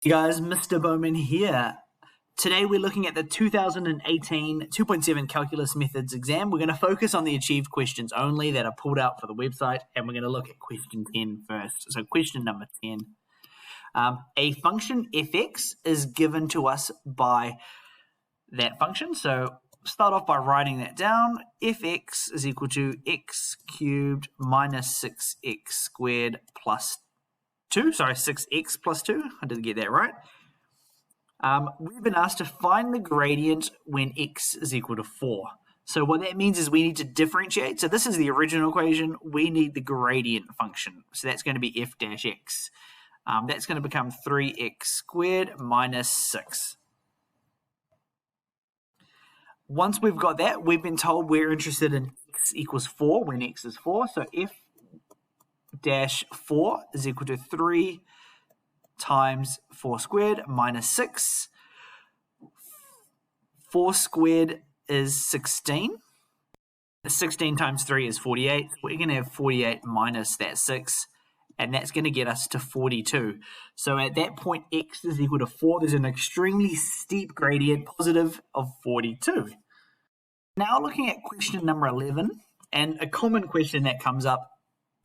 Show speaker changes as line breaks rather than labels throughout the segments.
Hey guys, Mr. Bowman here. Today we're looking at the 2018 2.7 Calculus Methods exam. We're going to focus on the achieved questions only that are pulled out for the website, and we're going to look at question 10 first. So question number 10. A function fx is given to us by that function. So start off by writing that down. Fx is equal to x cubed minus 6x squared plus 2. Sorry, 6x plus 2. I didn't get that right. We've been asked to find the gradient when x is equal to 4. So what that means is we need to differentiate. So this is the original equation. We need the gradient function. So that's going to be f dash x. That's going to become 3x squared minus 6. Once we've got that, we've been told we're interested in x equals 4 when x is 4. So f dash 4 is equal to 3 times 4 squared minus 6. 4 squared is 16. 16 times 3 is 48. We're going to have 48 minus that 6, and that's going to get us to 42. So at that point, x is equal to 4. There's an extremely steep gradient, positive, of 42. Now looking at question number 11, and a common question that comes up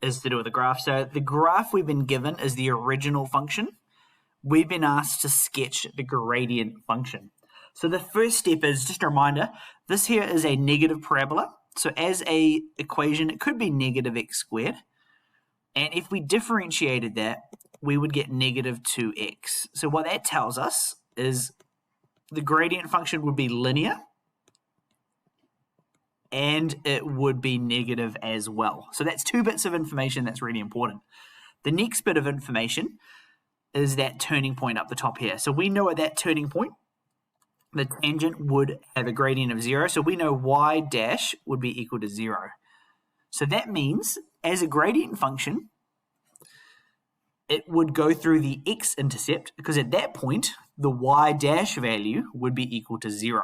is to do with the graph. So the graph we've been given is the original function. We've been asked to sketch the gradient function. So the first step is, just a reminder, this here is a negative parabola. So as a equation, it could be negative x squared. And if we differentiated that, we would get negative 2x. So what that tells us is the gradient function would be linear, and it would be negative as well. So that's two bits of information that's really important. The next bit of information is that turning point up the top here. So we know at that turning point, the tangent would have a gradient of 0. So we know y dash would be equal to 0. So that means, as a gradient function, it would go through the x-intercept, because at that point, the y dash value would be equal to 0.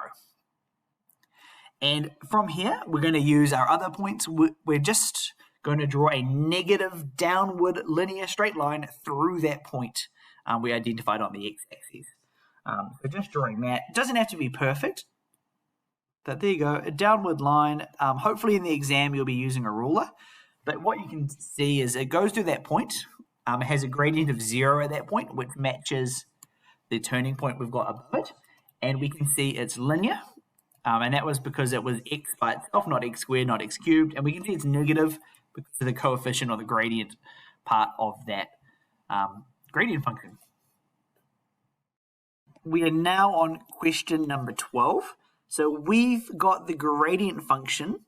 And from here, we're going to use our other points. We're just going to draw a negative downward linear straight line through that point we identified on the x-axis. So just drawing that. It doesn't have to be perfect, but there you go, a downward line. Hopefully in the exam you'll be using a ruler, but what you can see is it goes through that point. It has a gradient of 0 at that point, which matches the turning point we've got above it, and we can see it's linear. And that was because it was x by itself, not x squared, not x cubed. And we can see it's negative because of the coefficient or the gradient part of that gradient function. We are now on question number 12. So we've got the gradient function,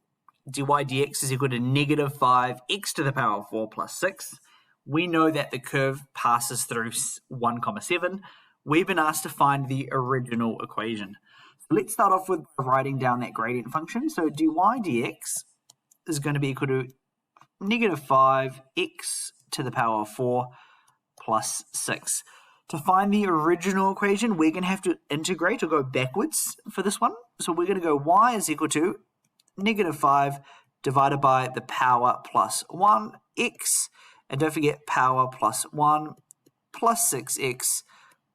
dy dx is equal to negative 5x to the power of 4 plus 6. We know that the curve passes through 1, 7. We've been asked to find the original equation. Let's start off with writing down that gradient function. So dy dx is going to be equal to negative 5x to the power of 4 plus 6. To find the original equation, we're going to have to integrate or go backwards for this one. So we're going to go y is equal to negative 5 divided by the power plus 1 x. And don't forget power plus 1 plus 6x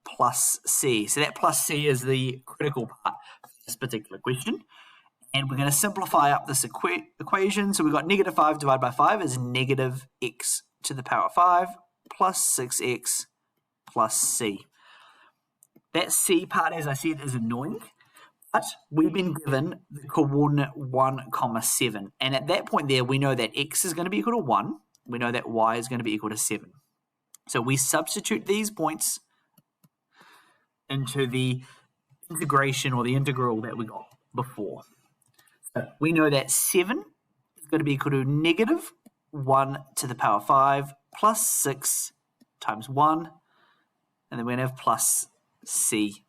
plus c. So that plus c is the critical part for this particular question. And we're going to simplify up this equation. So we've got negative 5 divided by 5 is negative x to the power of 5 plus 6x plus c. That c part, as I said, is annoying. But we've been given the coordinate 1, 7. And at that point there, we know that x is going to be equal to 1. We know that y is going to be equal to 7. So we substitute these points into the integration or the integral that we got before. So we know that 7 is going to be equal to negative 1 to the power 5 plus 6 times 1, and then we're going to have plus c.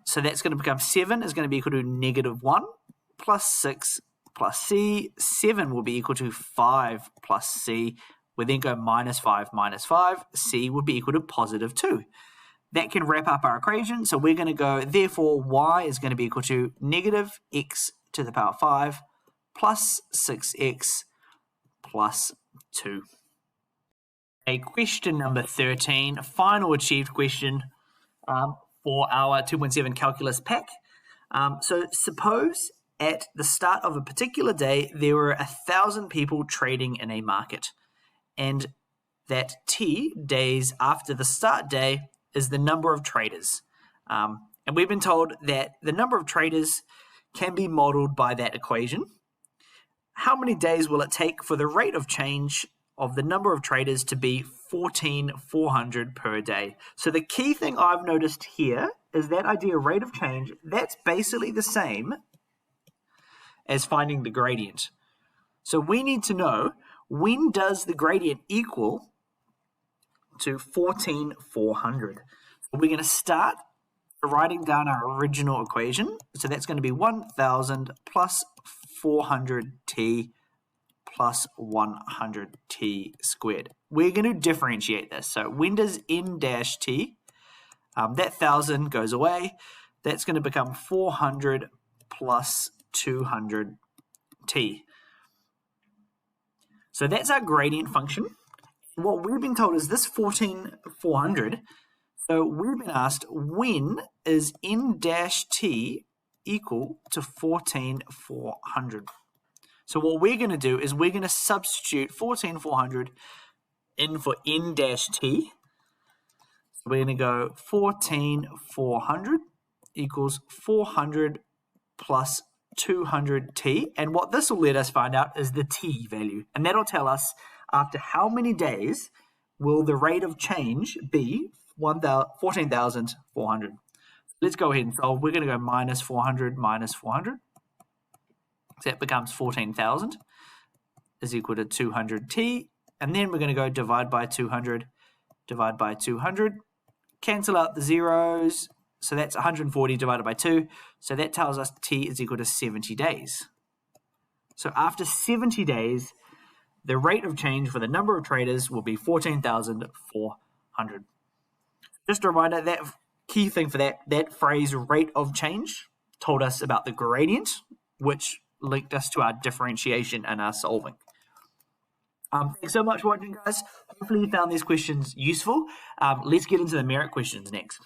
So that's going to become 7 is going to be equal to negative 1 plus 6 plus c. 7 will be equal to 5 plus c. We then go minus 5 minus 5. C would be equal to positive 2. That can wrap up our equation. So we're going to go, therefore, y is going to be equal to negative x to the power 5 plus 6x plus 2. a question number 13, final achieved question for our 2.7 calculus pack. So suppose at the start of a particular day, there were 1,000 people trading in a market, and that T, days after the start day, is the number of traders. And we've been told that the number of traders can be modeled by that equation. How many days will it take for the rate of change of the number of traders to be 14,400 per day? So the key thing I've noticed here is that idea of rate of change, that's basically the same as finding the gradient. So we need to know, when does the gradient equal to 14,400? We're going to start writing down our original equation. So that's going to be 1,000 plus 400t plus 100t squared. We're going to differentiate this. So when does n dash t, that 1,000 goes away. That's going to become 400 plus 200t. So that's our gradient function. What we've been told is this 14,400. So we've been asked, when is n dash t equal to 14,400? So what we're going to do is we're going to substitute 14,400 in for n dash t. So we're going to go 14,400 equals 400 plus 200t. And what this will let us find out is the t value. And that'll tell us after how many days will the rate of change be 14,400. Let's go ahead and solve. We're going to go minus 400 minus 400. So that becomes 14,000 is equal to 200t. And then we're going to go divide by 200, divide by 200. Cancel out the zeros. So that's 140 divided by 2. So that tells us t is equal to 70 days. So after 70 days, the rate of change for the number of traders will be 14,400. Just a reminder, that key thing for that phrase, rate of change, told us about the gradient, which linked us to our differentiation and our solving. Thanks so much for watching, guys. Hopefully you found these questions useful. Let's get into the merit questions next.